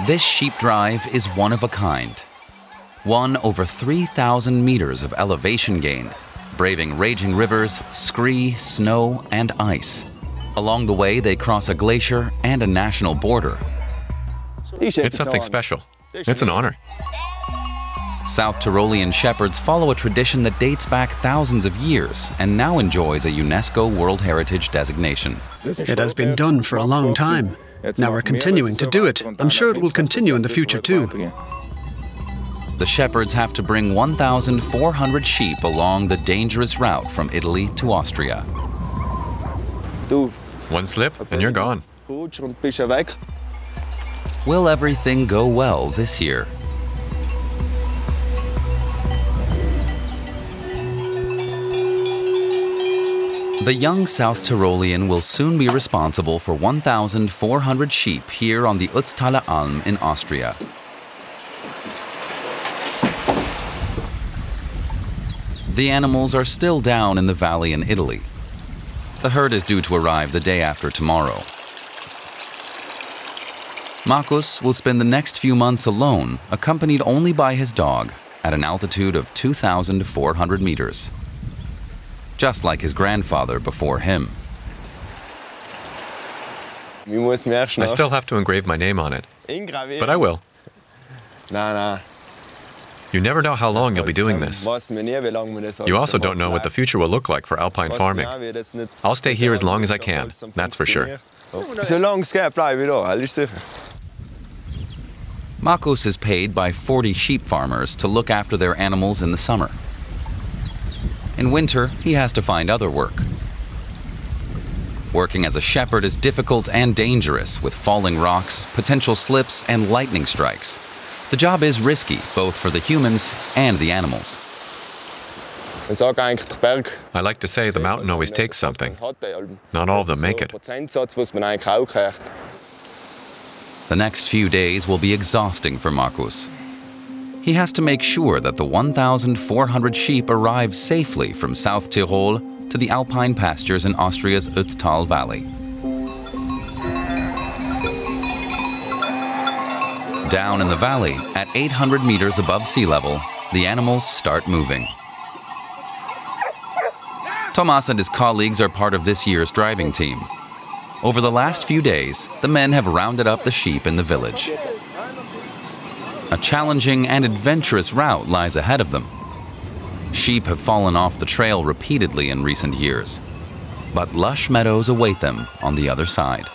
This sheep drive is one of a kind. One over 3,000 meters of elevation gain, braving raging rivers, scree, snow, and ice. Along the way, they cross a glacier and a national border. It's something special. It's an honor. South Tyrolean shepherds follow a tradition that dates back thousands of years and now enjoys a UNESCO World Heritage designation. It has been done for a long time. Now we're continuing to do it. I'm sure it will continue in the future too. The shepherds have to bring 1,400 sheep along the dangerous route from Italy to Austria. One slip and you're gone. Will everything go well this year? The young South Tyrolean will soon be responsible for 1,400 sheep here on the Ötztaler Alm in Austria. The animals are still down in the valley in Italy. The herd is due to arrive the day after tomorrow. Markus will spend the next few months alone, accompanied only by his dog, at an altitude of 2,400 meters. Just like his grandfather before him. I still have to engrave my name on it, but I will. You never know how long you'll be doing this. You also don't know what the future will look like for Alpine farming. I'll stay here as long as I can, that's for sure. Markus is paid by 40 sheep farmers to look after their animals in the summer. In winter, he has to find other work. Working as a shepherd is difficult and dangerous, with falling rocks, potential slips, and lightning strikes. The job is risky, both for the humans and the animals. I like to say the mountain always takes something. Not all of them make it. The next few days will be exhausting for Markus. He has to make sure that the 1,400 sheep arrive safely from South Tyrol to the Alpine pastures in Austria's Ötztal Valley. Down in the valley, at 800 meters above sea level, the animals start moving. Thomas and his colleagues are part of this year's driving team. Over the last few days, the men have rounded up the sheep in the village. A challenging and adventurous route lies ahead of them. Sheep have fallen off the trail repeatedly in recent years, but lush meadows await them on the other side.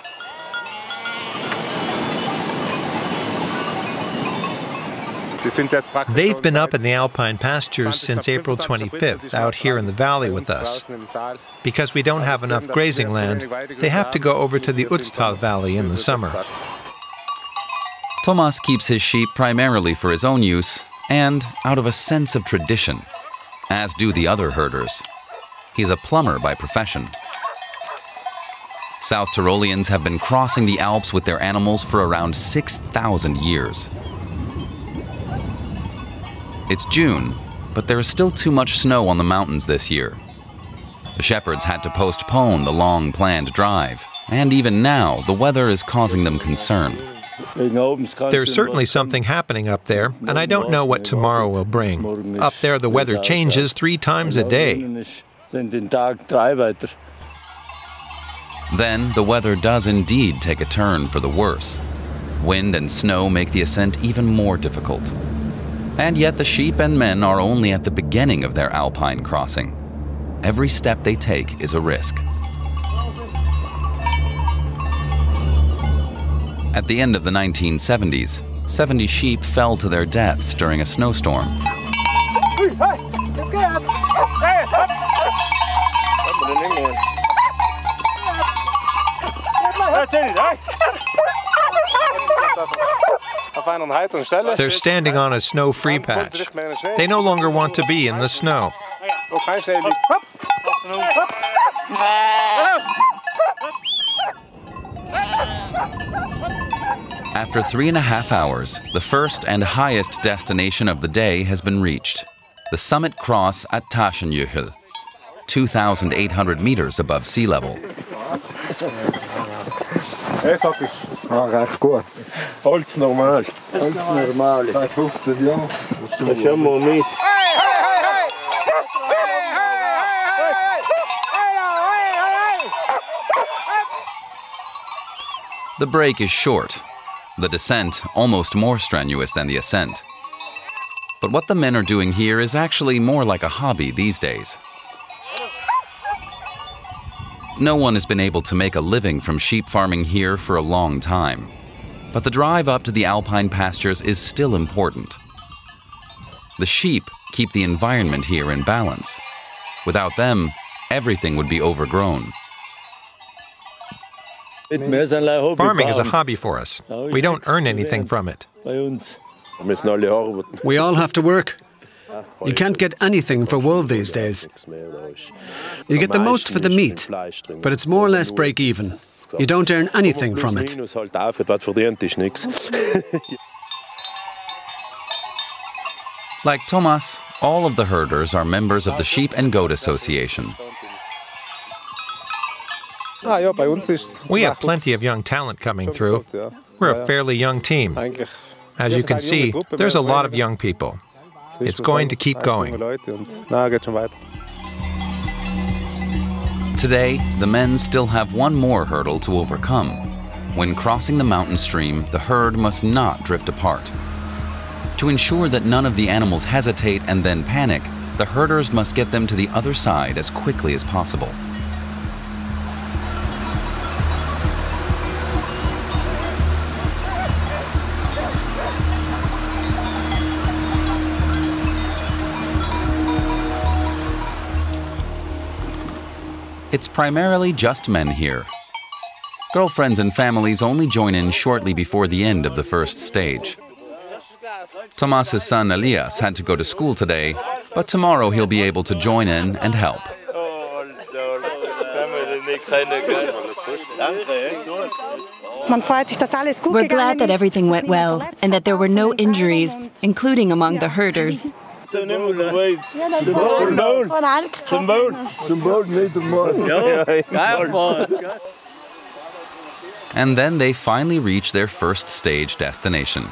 They've been up in the Alpine pastures since April 25th, out here in the valley with us. Because we don't have enough grazing land, they have to go over to the Ötztal Valley in the summer. Thomas keeps his sheep primarily for his own use and out of a sense of tradition, as do the other herders. He's a plumber by profession. South Tyroleans have been crossing the Alps with their animals for around 6,000 years. It's June, but there is still too much snow on the mountains this year. The shepherds had to postpone the long-planned drive, and even now, the weather is causing them concern. There's certainly something happening up there, and I don't know what tomorrow will bring. Up there, the weather changes 3 times a day. Then the weather does indeed take a turn for the worse. Wind and snow make the ascent even more difficult. And yet the sheep and men are only at the beginning of their Alpine crossing. Every step they take is a risk. At the end of the 1970s, 70 sheep fell to their deaths during a snowstorm. They're standing on a snow-free patch. They no longer want to be in the snow. After 3.5 hours, the first and highest destination of the day has been reached. The summit cross at Transhumance, 2,800 meters above sea level. Holz normal. Holz normal. Seit 15 Jahren. Das haben wir nicht. The break is short, the descent almost more strenuous than the ascent. But what the men are doing here is actually more like a hobby these days. No one has been able to make a living from sheep farming here for a long time. But the drive up to the Alpine pastures is still important. The sheep keep the environment here in balance. Without them, everything would be overgrown. Farming is a hobby for us. We don't earn anything from it. We all have to work. You can't get anything for wool these days. You get the most for the meat, but it's more or less break even. You don't earn anything from it. Like Thomas, all of the herders are members of the Sheep and Goat Association. We have plenty of young talent coming through. We're a fairly young team. As you can see, there's a lot of young people. It's going to keep going. Today, the men still have one more hurdle to overcome. When crossing the mountain stream, the herd must not drift apart. To ensure that none of the animals hesitate and then panic, the herders must get them to the other side as quickly as possible. It's primarily just men here. Girlfriends and families only join in shortly before the end of the first stage. Tomas's son Elias had to go to school today, but tomorrow he'll be able to join in and help. We're glad that everything went well and that there were no injuries, including among the herders. And then they finally reach their first stage destination,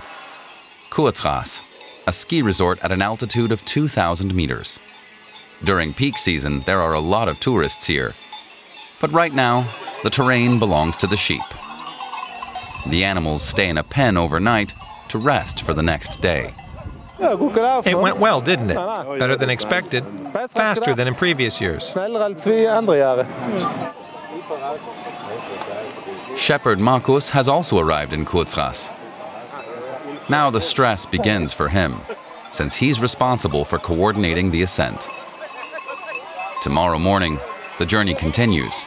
Courtras, a ski resort at an altitude of 2,000 meters. During peak season, there are a lot of tourists here. But right now, the terrain belongs to the sheep. The animals stay in a pen overnight to rest for the next day. It went well, didn't it? Better than expected, faster than in previous years. Shepherd Markus has also arrived in Courtras. Now the stress begins for him, since he's responsible for coordinating the ascent. Tomorrow morning, the journey continues,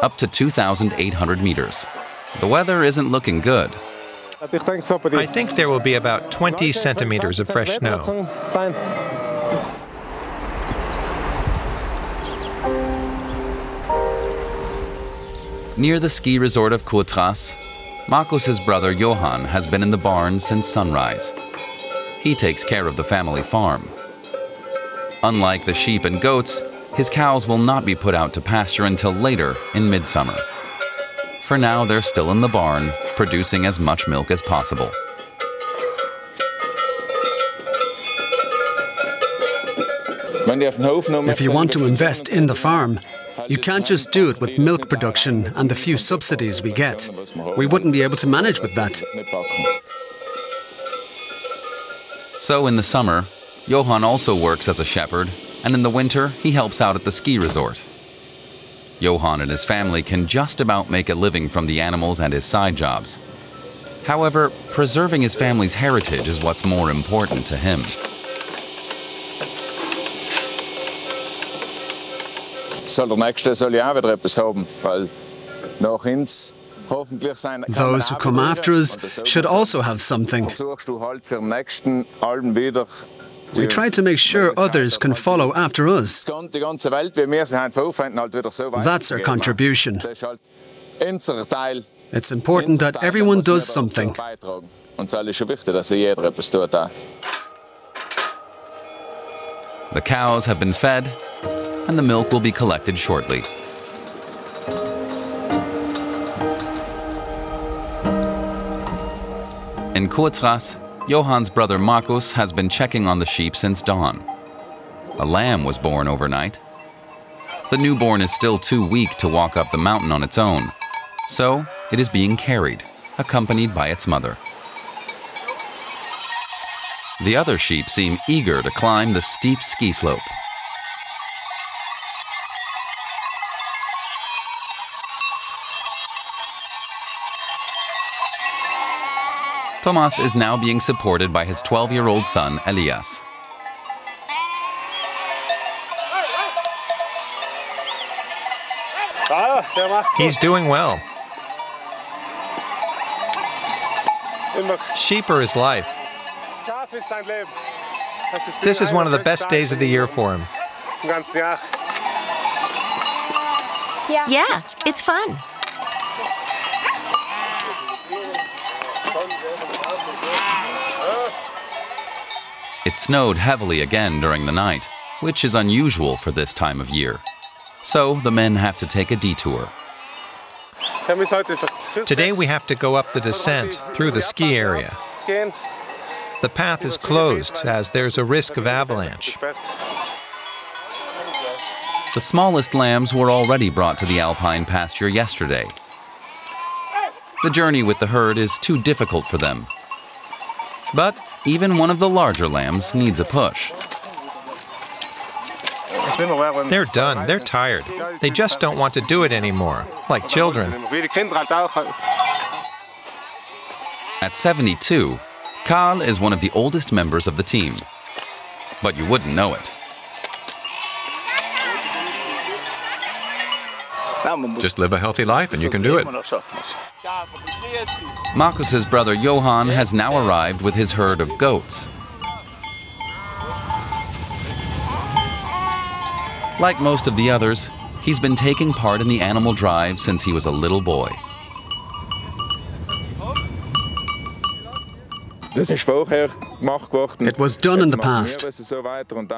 up to 2,800 meters. The weather isn't looking good. I think there will be about 20 centimeters of fresh snow. Near the ski resort of Courtras, Markus's brother Johann has been in the barn since sunrise. He takes care of the family farm. Unlike the sheep and goats, his cows will not be put out to pasture until later in midsummer. For now, they're still in the barn, producing as much milk as possible. If you want to invest in the farm, you can't just do it with milk production and the few subsidies we get. We wouldn't be able to manage with that. So in the summer, Johann also works as a shepherd, and in the winter, he helps out at the ski resort. Johann and his family can just about make a living from the animals and his side jobs. However, preserving his family's heritage is what's more important to him. Those who come after us should also have something. We try to make sure others can follow after us. That's our contribution. It's important that everyone does something. The cows have been fed, and the milk will be collected shortly. In Kurzras, Johann's brother Markus has been checking on the sheep since dawn. A lamb was born overnight. The newborn is still too weak to walk up the mountain on its own, so it is being carried, accompanied by its mother. The other sheep seem eager to climb the steep ski slope. Thomas is now being supported by his 12-year-old son, Elias. He's doing well. Sheep are his life. This is one of the best days of the year for him. Yeah, it's fun. It snowed heavily again during the night, which is unusual for this time of year. So the men have to take a detour. Today we have to go up the descent through the ski area. The path is closed as there's a risk of avalanche. The smallest lambs were already brought to the Alpine pasture yesterday. The journey with the herd is too difficult for them. But even one of the larger lambs needs a push. They're done. They're tired. They just don't want to do it anymore, like children. At 72, Karl is one of the oldest members of the team. But you wouldn't know it. Just live a healthy life and you can do it. Markus's brother Johann has now arrived with his herd of goats. Like most of the others, he's been taking part in the animal drive since he was a little boy. It was done in the past.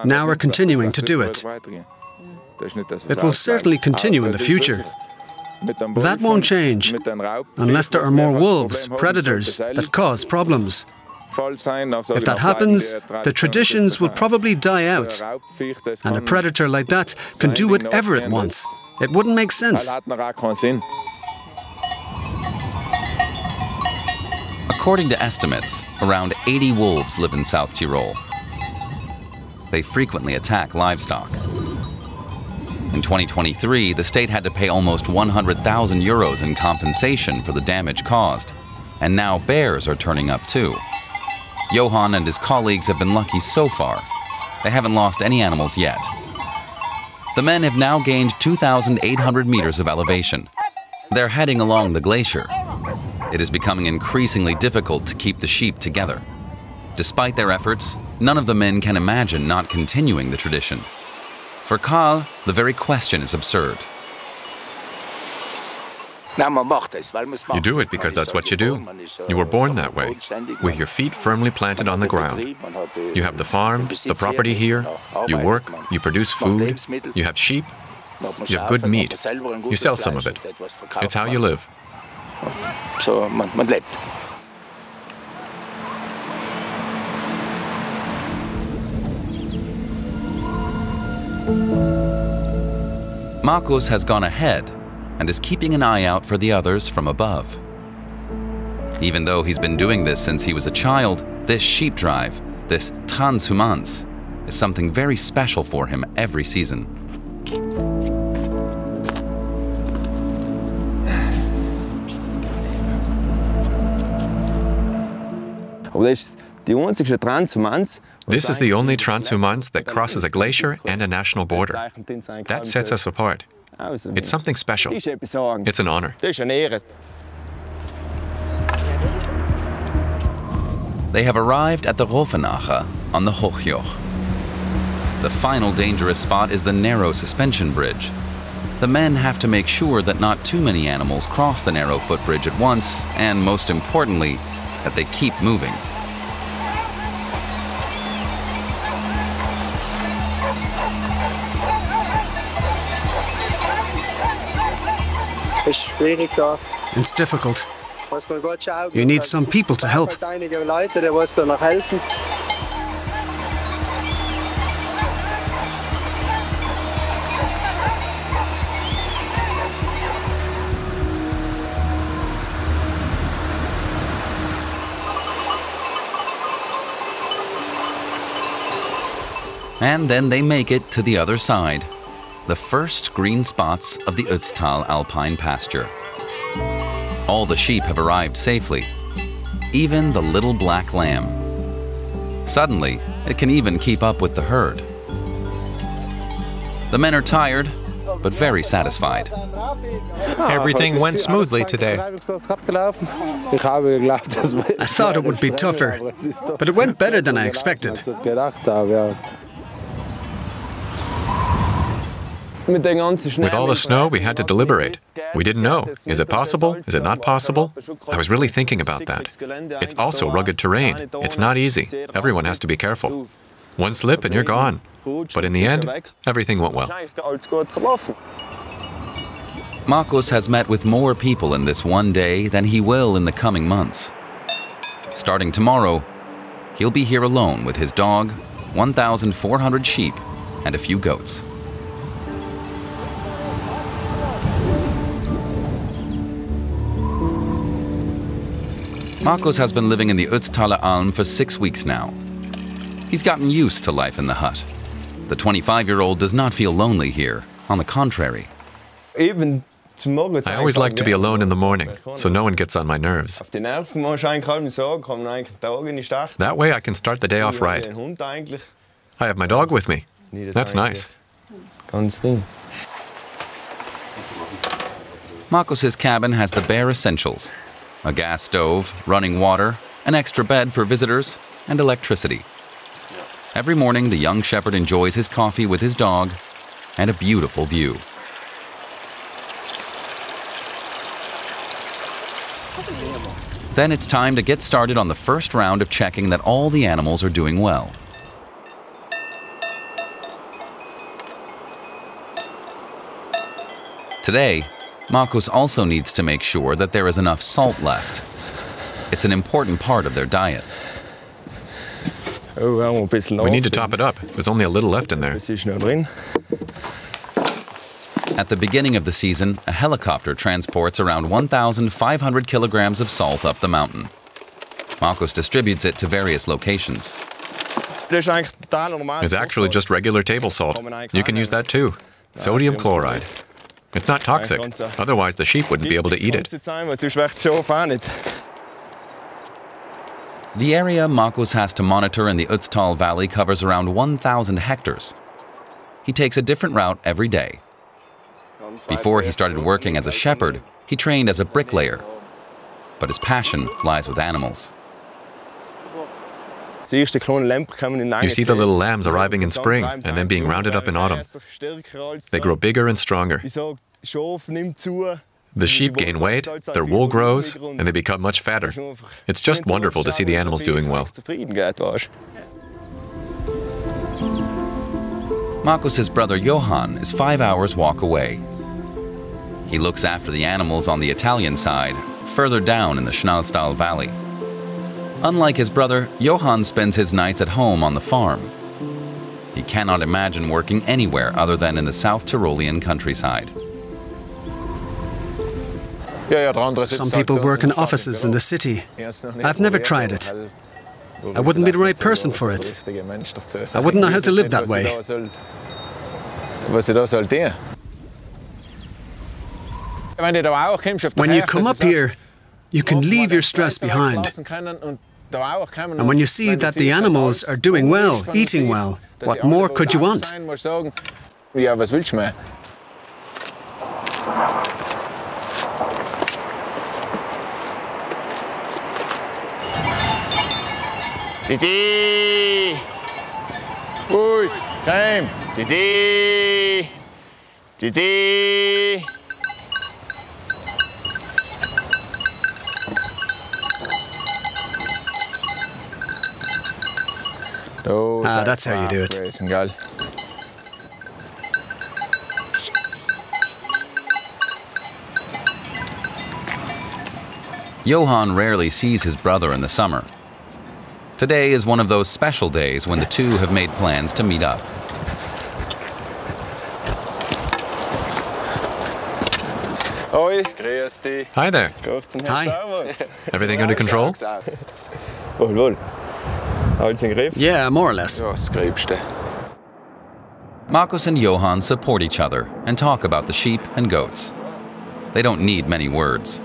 Now we're continuing to do it. It will certainly continue in the future. That won't change, unless there are more wolves, predators, that cause problems. If that happens, the traditions will probably die out, and a predator like that can do whatever it wants. It wouldn't make sense. According to estimates, around 80 wolves live in South Tyrol. They frequently attack livestock. In 2023, the state had to pay almost 100,000 euros in compensation for the damage caused, and now bears are turning up too. Johann and his colleagues have been lucky so far. They haven't lost any animals yet. The men have now gained 2,800 meters of elevation. They're heading along the glacier. It is becoming increasingly difficult to keep the sheep together. Despite their efforts, none of the men can imagine not continuing the tradition. For Karl, the very question is absurd. You do it because that's what you do. You were born that way, with your feet firmly planted on the ground. You have the farm, the property here, you work, you produce food, you have sheep, you have good meat, you sell some of it. It's how you live. Markus has gone ahead and is keeping an eye out for the others from above. Even though he's been doing this since he was a child, this sheep drive, this transhumance, is something very special for him every season. This is the only transhumance that crosses a glacier and a national border. That sets us apart. It's something special. It's an honor. They have arrived at the Rofenacher on the Hochjoch. The final dangerous spot is the narrow suspension bridge. The men have to make sure that not too many animals cross the narrow footbridge at once, and most importantly, that they keep moving. It's difficult. You need some people to help. And then they make it to the other side, the first green spots of the Ötztal Alpine pasture. All the sheep have arrived safely, even the little black lamb. Suddenly, it can even keep up with the herd. The men are tired, but very satisfied. Everything went smoothly today. I thought it would be tougher, but it went better than I expected. With all the snow, we had to deliberate. We didn't know. Is it possible? Is it not possible? I was really thinking about that. It's also rugged terrain. It's not easy. Everyone has to be careful. One slip and you're gone. But in the end, everything went well. Markus has met with more people in this one day than he will in the coming months. Starting tomorrow, he'll be here alone with his dog, 1,400 sheep, and a few goats. Markus has been living in the Ötztaler Alm for 6 weeks now. He's gotten used to life in the hut. The 25-year-old does not feel lonely here. On the contrary. I always like to be alone in the morning, so no one gets on my nerves. That way I can start the day off right. I have my dog with me. That's nice. Markus's cabin has the bare essentials: a gas stove, running water, an extra bed for visitors, and electricity. Every morning, the young shepherd enjoys his coffee with his dog and a beautiful view. Then it's time to get started on the first round of checking that all the animals are doing well. Today, Markus also needs to make sure that there is enough salt left. It's an important part of their diet. We need to top it up. There's only a little left in there. At the beginning of the season, a helicopter transports around 1,500 kilograms of salt up the mountain. Markus distributes it to various locations. It's actually just regular table salt. You can use that too. Sodium chloride. It's not toxic. Otherwise, the sheep wouldn't be able to eat it. The area Markus has to monitor in the Ötztal Valley covers around 1,000 hectares. He takes a different route every day. Before he started working as a shepherd, he trained as a bricklayer. But his passion lies with animals. You see the little lambs arriving in spring and then being rounded up in autumn. They grow bigger and stronger. The sheep gain weight, their wool grows, and they become much fatter. It's just wonderful to see the animals doing well. Markus's brother Johann is 5 hours walk away. He looks after the animals on the Italian side, further down in the Schnalstal Valley. Unlike his brother, Johann spends his nights at home on the farm. He cannot imagine working anywhere other than in the South Tyrolean countryside. Some people work in offices in the city. I've never tried it. I wouldn't be the right person for it. I wouldn't know how to live that way. When you come up here, you can leave your stress behind. And when you see that the animals are doing well, eating well, what more could you want? Titi! Gut, komm! Titi! Titi! That's how you do it. Johan rarely sees his brother in the summer. Today is one of those special days when the two have made plans to meet up. Hi there. Hi. Everything under control? Yeah, more or less. Markus and Johan support each other and talk about the sheep and goats. They don't need many words.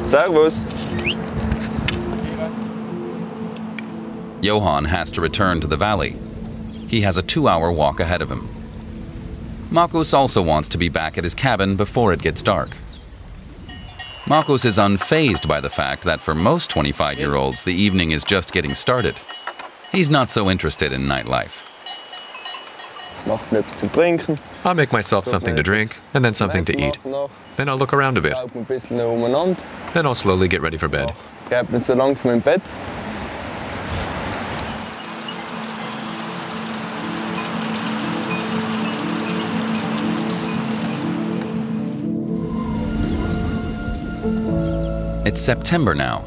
Servus. Johan has to return to the valley. He has a 2-hour walk ahead of him. Markus also wants to be back at his cabin before it gets dark. Markus is unfazed by the fact that for most 25-year-olds, the evening is just getting started. He's not so interested in nightlife. I'll make myself something to drink, and then something to eat. Then I'll look around a bit. Then I'll slowly get ready for bed. It's September now,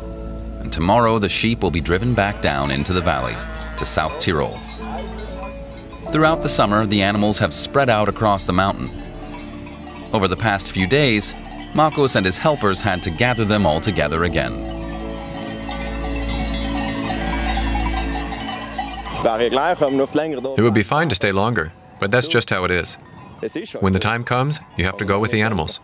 and tomorrow the sheep will be driven back down into the valley, to South Tyrol. Throughout the summer, the animals have spread out across the mountain. Over the past few days, Markus and his helpers had to gather them all together again. It would be fine to stay longer, but that's just how it is. When the time comes, you have to go with the animals.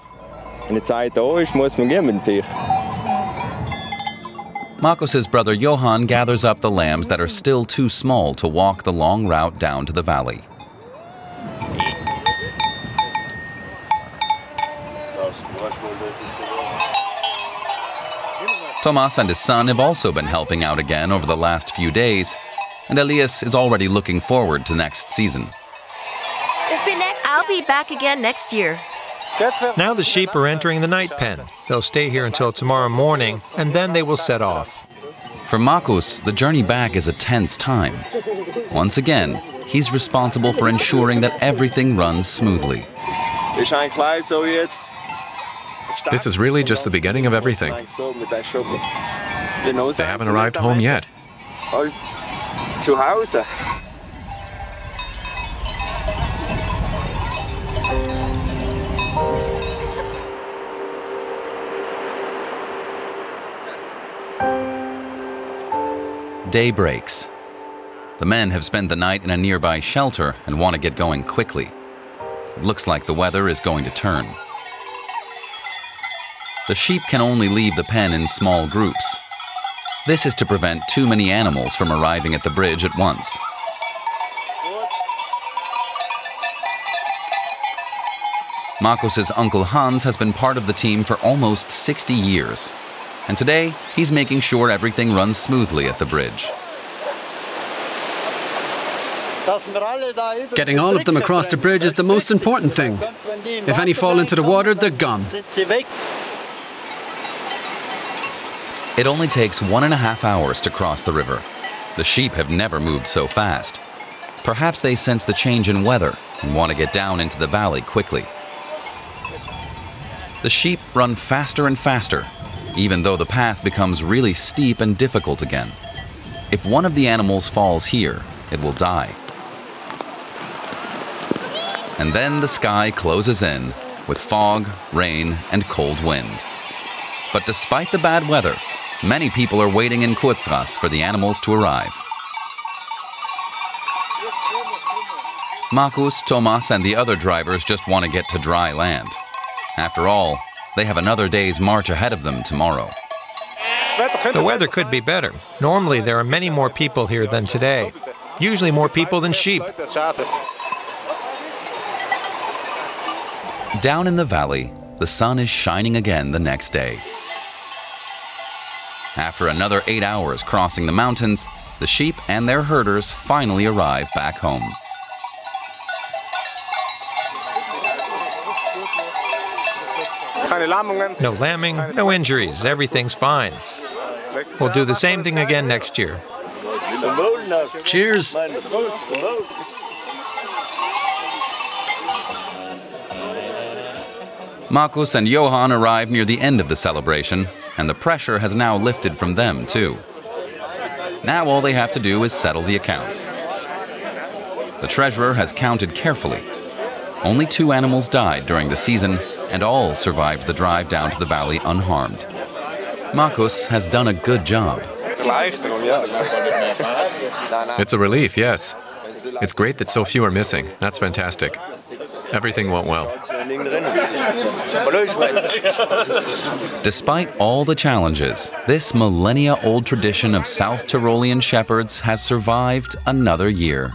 Markus's brother Johan gathers up the lambs that are still too small to walk the long route down to the valley. Thomas and his son have also been helping out again over the last few days, and Elias is already looking forward to next season. I'll be back again next year. Now the sheep are entering the night pen. They'll stay here until tomorrow morning, and then they will set off. For Markus, the journey back is a tense time. Once again, he's responsible for ensuring that everything runs smoothly. This is really just the beginning of everything. They haven't arrived home yet. Day breaks. The men have spent the night in a nearby shelter and want to get going quickly. It looks like the weather is going to turn. The sheep can only leave the pen in small groups. This is to prevent too many animals from arriving at the bridge at once. Markus's uncle Hans has been part of the team for almost 60 years. And today, he's making sure everything runs smoothly at the bridge. Getting all of them across the bridge is the most important thing. If any fall into the water, they're gone. It only takes 1.5 hours to cross the river. The sheep have never moved so fast. Perhaps they sense the change in weather and want to get down into the valley quickly. The sheep run faster and faster, even though the path becomes really steep and difficult again. If one of the animals falls here, it will die. And then the sky closes in with fog, rain, and cold wind. But despite the bad weather, many people are waiting in Kurzras for the animals to arrive. Markus, Thomas, and the other drivers just want to get to dry land. After all, they have another day's march ahead of them tomorrow. The weather could be better. Normally there are many more people here than today. Usually more people than sheep. Down in the valley, the sun is shining again the next day. After another 8 hours crossing the mountains, the sheep and their herders finally arrive back home. No lambing, no injuries, everything's fine. We'll do the same thing again next year. Cheers. Markus and Johann arrive near the end of the celebration, and the pressure has now lifted from them too. Now all they have to do is settle the accounts. The treasurer has counted carefully. Only 2 animals died during the season, and all survived the drive down to the valley unharmed. Markus has done a good job. It's a relief, yes. It's great that so few are missing. That's fantastic. Everything went well. Despite all the challenges, this millennia-old tradition of South Tyrolean shepherds has survived another year.